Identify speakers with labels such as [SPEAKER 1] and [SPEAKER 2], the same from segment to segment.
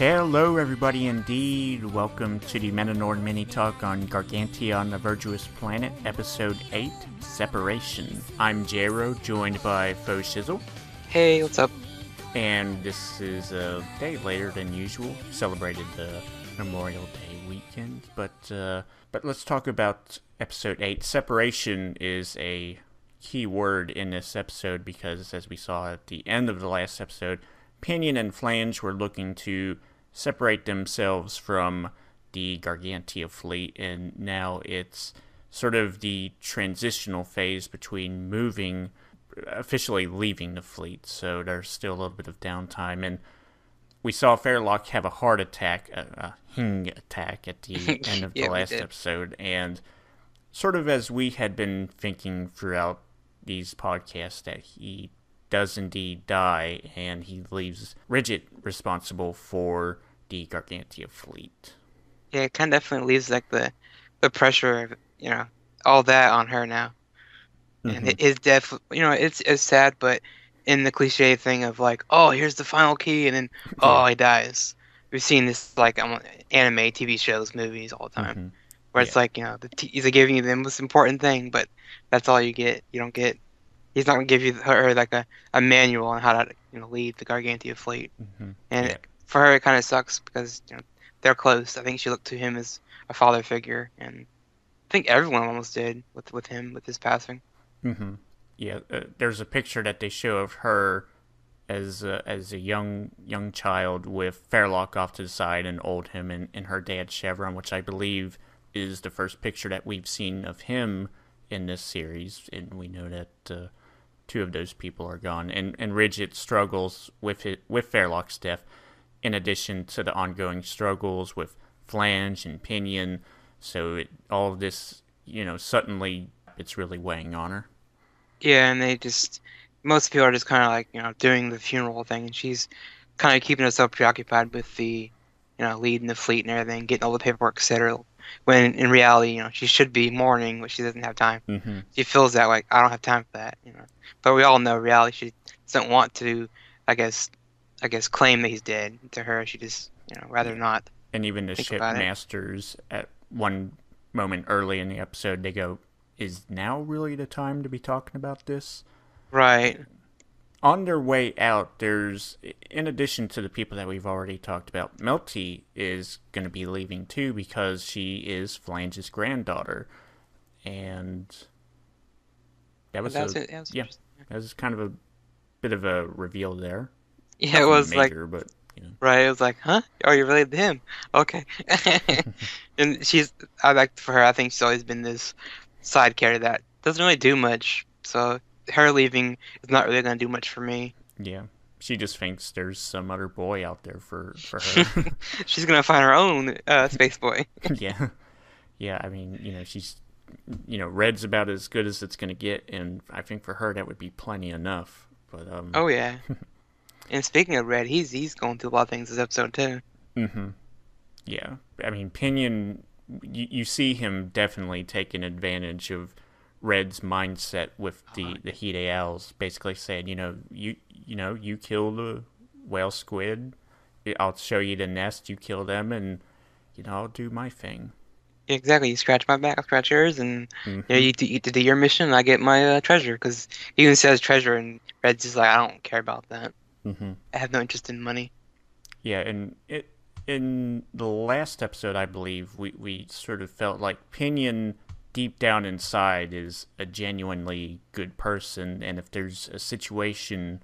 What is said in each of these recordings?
[SPEAKER 1] Hello everybody indeed, welcome to the Menonor mini-talk on Gargantia on the Verdurous Planet, Episode 8, Separation. I'm Jrow, joined by Faux Shizzle.
[SPEAKER 2] Hey, what's up?
[SPEAKER 1] And this is a day later than usual, celebrated the Memorial Day weekend, but let's talk about Episode 8. Separation is a key word in this episode because, as we saw at the end of the last episode, Pinion and Flange were looking to separate themselves from the Gargantia fleet, and now it's sort of the transitional phase between officially leaving the fleet, so there's still a little bit of downtime, and we saw Fairlock have a heart attack, a hing attack at the end of the last episode, and sort of as we had been thinking throughout these podcasts that he does indeed die, and he leaves Ridget responsible for the Gargantia fleet.
[SPEAKER 2] Yeah, it kind of definitely leaves like the pressure of, all that on her now. And his death, it's sad, but in the cliche thing of like, oh, here's the final key, and then, he dies. We've seen this like on anime, TV shows, movies all the time, where it's like, he's giving you the most important thing, but that's all you get. You don't get. He's not gonna give you her like a manual on how to lead the Gargantia fleet, and for her it kind of sucks because they're close. I think she looked to him as a father figure, and I think everyone almost did with him with his passing.
[SPEAKER 1] Yeah, there's a picture that they show of her as a young child with Fairlock off to the side and Oldhim and her dad Chevron, which I believe is the first picture that we've seen of him in this series, and we know that two of those people are gone, and Ridget struggles with Fairlock's death, in addition to the ongoing struggles with Flange and Pinion. So all of this, suddenly it's really weighing on her.
[SPEAKER 2] Yeah, and most people are just kind of like doing the funeral thing, and she's kind of keeping herself preoccupied with the leading the fleet and everything, getting all the paperwork settled. When in reality, she should be mourning, but she doesn't have time. She feels that like I don't have time for that, But we all know reality. She doesn't want to, I guess, claim that he's dead. To her, she just, rather not.
[SPEAKER 1] And even the shipmasters at one moment early in the episode, they go, "Is now really the time to be talking about this?"
[SPEAKER 2] Right.
[SPEAKER 1] On their way out, there's, in addition to the people that we've already talked about, Melty is going to be leaving too because she is Flange's granddaughter, and that was kind of a bit of a reveal there.
[SPEAKER 2] Yeah,
[SPEAKER 1] Nothing
[SPEAKER 2] it was
[SPEAKER 1] major,
[SPEAKER 2] like,
[SPEAKER 1] but
[SPEAKER 2] right. It was like, huh? Oh, you're related to him? Okay. And for her, I think she's always been this side character that doesn't really do much. So her leaving is not really going to do much for me.
[SPEAKER 1] Yeah. She just thinks there's some other boy out there for her.
[SPEAKER 2] She's going to find her own space boy.
[SPEAKER 1] Yeah. Yeah, I mean, she's, Red's about as good as it's going to get, and I think for her that would be plenty enough. But
[SPEAKER 2] Oh, yeah. And speaking of Red, he's going through a lot of things this episode, too.
[SPEAKER 1] Yeah. I mean, Pinion, you see him definitely taking advantage of Red's mindset with the Hide Owls, basically saying, you kill the whale squid, I'll show you the nest, you kill them, and I'll do my thing.
[SPEAKER 2] Exactly. You scratch my back, I'll scratch yours, and you do your mission, and I get my treasure. Because he even says treasure, and Red's just like, I don't care about that. I have no interest in money.
[SPEAKER 1] Yeah, and in the last episode, I believe, we sort of felt like Pinion, deep down inside, is a genuinely good person, and if there's a situation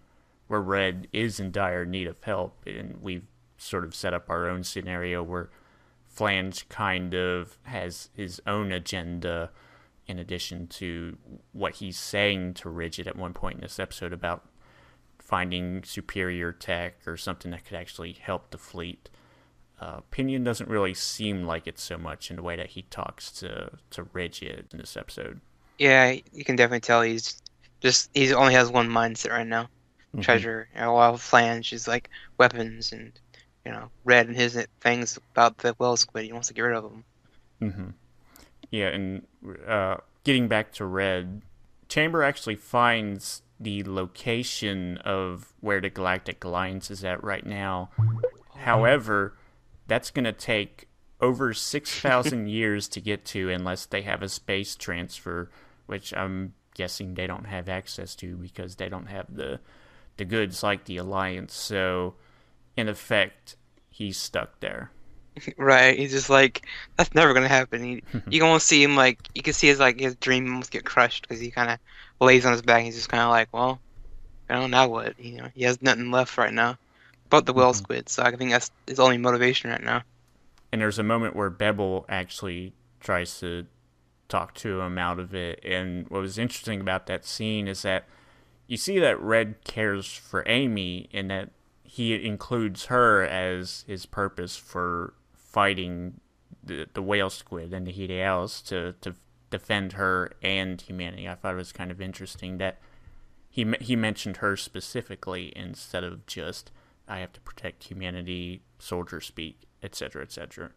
[SPEAKER 1] where Red is in dire need of help, and we've sort of set up our own scenario where Flange kind of has his own agenda in addition to what he's saying to Ridget at one point in this episode about finding superior tech or something that could actually help the fleet. Pinion doesn't really seem like it so much in the way that he talks to Ridget in this episode.
[SPEAKER 2] Yeah, you can definitely tell he only has one mindset right now. Treasure. While Flange is like weapons and Red and his things about the whale squid. He wants to get rid of them.
[SPEAKER 1] Yeah, and getting back to Red, Chamber actually finds the location of where the Galactic Alliance is at right now However, that's going to take over 6,000 years to get to unless they have a space transfer, which I'm guessing they don't have access to because they don't have the goods like the Alliance. So, in effect, he's stuck there.
[SPEAKER 2] Right? He's just like, that's never gonna happen. You can almost see him like, you can see his dream almost get crushed because he kind of lays on his back. And he's just kind of like, well, I don't know now what. He has nothing left right now but the whale squid. So I think that's his only motivation right now.
[SPEAKER 1] And there's a moment where Bebel actually tries to talk to him out of it. And what was interesting about that scene is that you see that Red cares for Amy and that he includes her as his purpose for fighting the whale squid and the Hideaos to defend her and humanity. I thought it was kind of interesting that he mentioned her specifically instead of just, I have to protect humanity, soldier speak, etc., etc.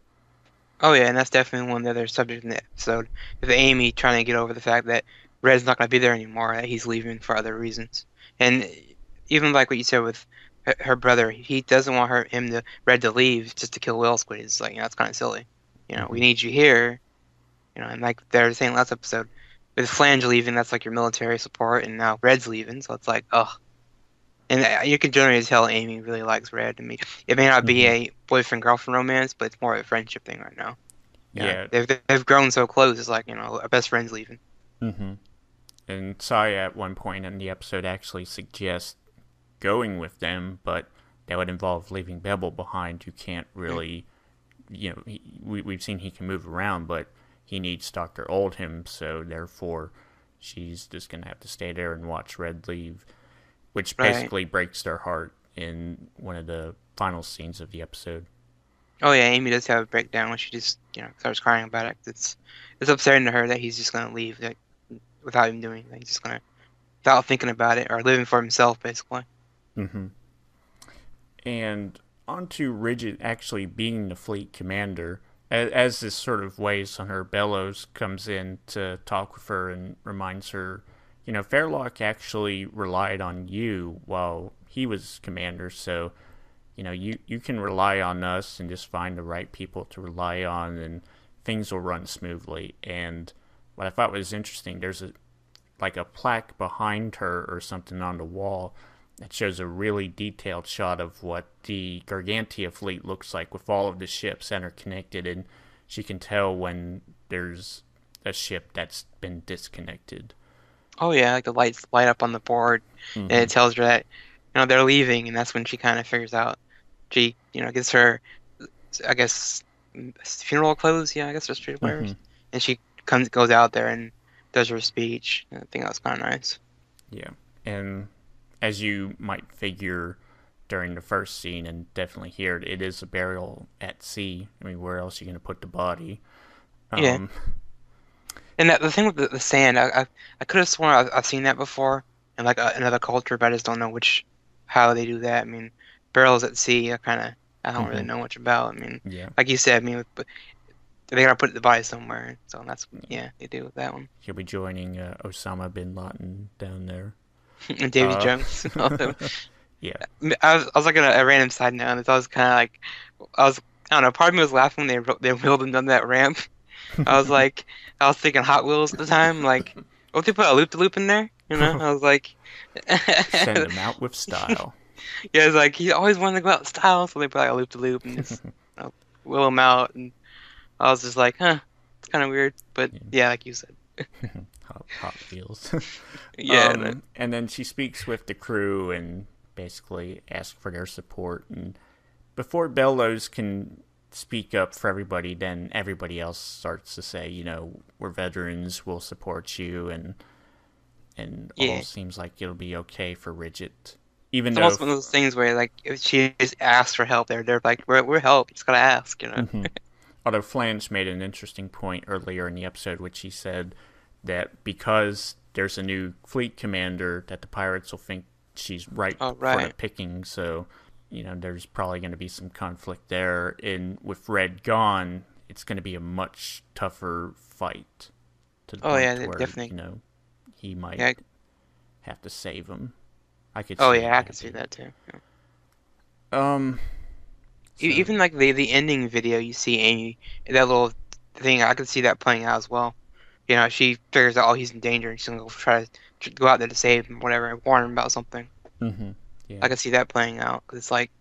[SPEAKER 2] Oh yeah, and that's definitely one of the other subjects in the episode. With Amy trying to get over the fact that Red's not going to be there anymore, that he's leaving for other reasons. And even like what you said with her brother, he doesn't want Red to leave just to kill whale squid. It's like, that's kind of silly. We need you here. And like they were saying last episode, with Flange leaving, that's like your military support, and now Red's leaving, so it's like, ugh. And you can generally tell Amy really likes Red. I mean, it may not be a boyfriend-girlfriend romance, but it's more of a friendship thing right now.
[SPEAKER 1] Yeah.
[SPEAKER 2] They've grown so close. It's like, our best friend's leaving.
[SPEAKER 1] Mm-hmm. And Saya at one point in the episode actually suggests going with them, but that would involve leaving Bebel behind, who can't really, we've seen he can move around, but he needs Dr. Oldham, so therefore she's just going to have to stay there and watch Red leave, which basically breaks their heart in one of the final scenes of the episode.
[SPEAKER 2] Oh yeah, Amy does have a breakdown when she just, starts crying about it. It's upsetting to her that he's just going to leave without even doing anything. He's just going to, without thinking about it, or living for himself, basically.
[SPEAKER 1] Mm-hmm. And on to Ridget actually being the fleet commander, as this sort of weighs on her, Bellows comes in to talk with her and reminds her, Fairlock actually relied on you while he was commander, so, you can rely on us and just find the right people to rely on, and things will run smoothly. And what I thought was interesting, there's a plaque behind her or something on the wall that shows a really detailed shot of what the Gargantia fleet looks like with all of the ships interconnected, and she can tell when there's a ship that's been disconnected.
[SPEAKER 2] Oh yeah, like the lights light up on the board, and it tells her that they're leaving, and that's when she kind of figures out. She gets her, I guess, funeral clothes. Yeah, I guess they're streetwear, and she goes out there and does her speech. I think that was kind of nice.
[SPEAKER 1] Yeah, and as you might figure during the first scene, and definitely here, it is a burial at sea. I mean, where else are you going to put the body?
[SPEAKER 2] Yeah. And the thing with the sand, I could have sworn I've seen that before in like another culture, but I just don't know how they do that. I mean, burials at sea, I don't really know much about. I mean, like you said, they gotta put the body somewhere, so that's they do with that one.
[SPEAKER 1] He'll be joining Osama bin Laden down there.
[SPEAKER 2] And Davy Jones.
[SPEAKER 1] Yeah.
[SPEAKER 2] I was like a random side note, and I was kind of like, I don't know, part of me was laughing when they wheeled him down that ramp. I was thinking Hot Wheels at the time, like, what if they put a loop-de-loop in there? I was like...
[SPEAKER 1] Send him out with style.
[SPEAKER 2] Yeah, it's like, he always wanted to go out with style, so they put like a loop-de-loop and just wheel him out, and I was just like, huh, it's kind of weird, but yeah, like you said.
[SPEAKER 1] Hot Wheels.
[SPEAKER 2] Yeah.
[SPEAKER 1] And then she speaks with the crew and basically asks for their support, and before Bellows can speak up for everybody, then everybody else starts to say, we're veterans, we'll support you, and all seems like it'll be okay for Ridget. Even
[SPEAKER 2] it's
[SPEAKER 1] though
[SPEAKER 2] almost one of those things where like if she just asks for help, they're like, we're help, you just gotta ask,
[SPEAKER 1] Although Flange made an interesting point earlier in the episode, which he said that because there's a new fleet commander, that the pirates will think she's ripe for the picking, so there's probably going to be some conflict there. And with Red gone, it's going to be a much tougher fight. To the point where,
[SPEAKER 2] definitely.
[SPEAKER 1] He might have to save him. I could.
[SPEAKER 2] I could see that too. Yeah.
[SPEAKER 1] So,
[SPEAKER 2] Even like the ending video, you see Amy, that little thing, I could see that playing out as well. You know, she figures out, oh, he's in danger, and she's gonna go try to go out there to save him, whatever, and warn him about something.
[SPEAKER 1] hmm
[SPEAKER 2] I
[SPEAKER 1] yeah,
[SPEAKER 2] could see that playing out. 'Cause it's like,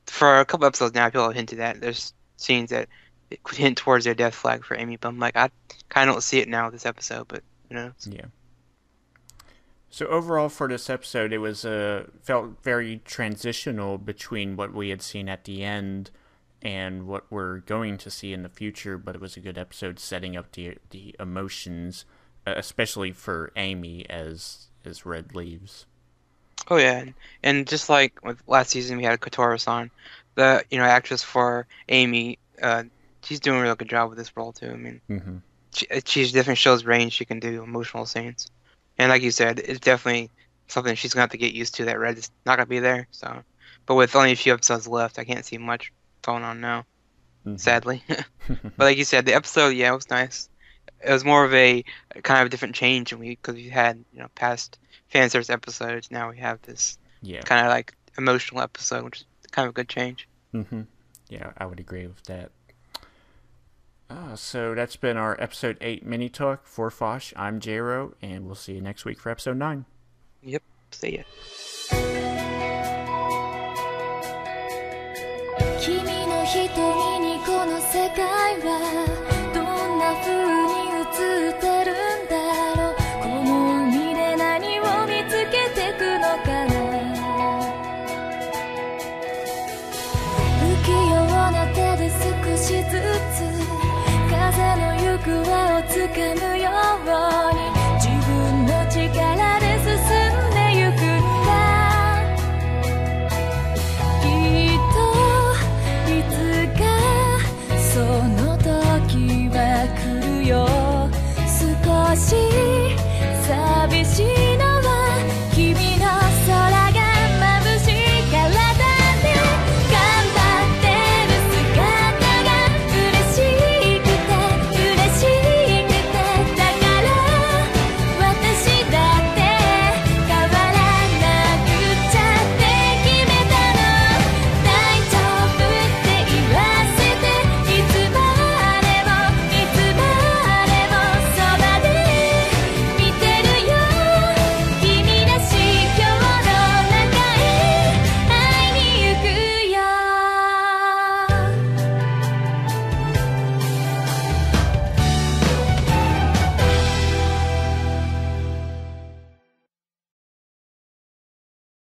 [SPEAKER 2] for a couple episodes now, people have hinted at there's scenes that it could hint towards their death flag for Amy, but I'm like, I kind of don't see it now this episode, but who knows?
[SPEAKER 1] yeah. So overall for this episode, it was felt very transitional between what we had seen at the end and what we're going to see in the future. But it was a good episode setting up the emotions, especially for Amy as Red leaves.
[SPEAKER 2] Oh yeah, and just like with last season, we had Kotora-san, the actress for Amy. She's doing a real good job with this role too. I mean,
[SPEAKER 1] Mm-hmm.
[SPEAKER 2] she definitely shows range. She can do emotional scenes, and like you said, it's definitely something she's gonna have to get used to. That Red is not gonna be there. So, but with only a few episodes left, I can't see much going on now, sadly. But like you said, the episode, yeah, it was nice. It was more of a kind of different change, and because we had past fan service episodes. Now we have this
[SPEAKER 1] Yeah.
[SPEAKER 2] kind of like emotional episode, which is kind of a good change.
[SPEAKER 1] Mm-hmm. Yeah, I would agree with that. So that's been our episode 8 mini talk for Fosh. I'm Jrow, and we'll see you next week for episode 9.
[SPEAKER 2] Yep. See ya.
[SPEAKER 3] 君の瞳にこの世界はどんな風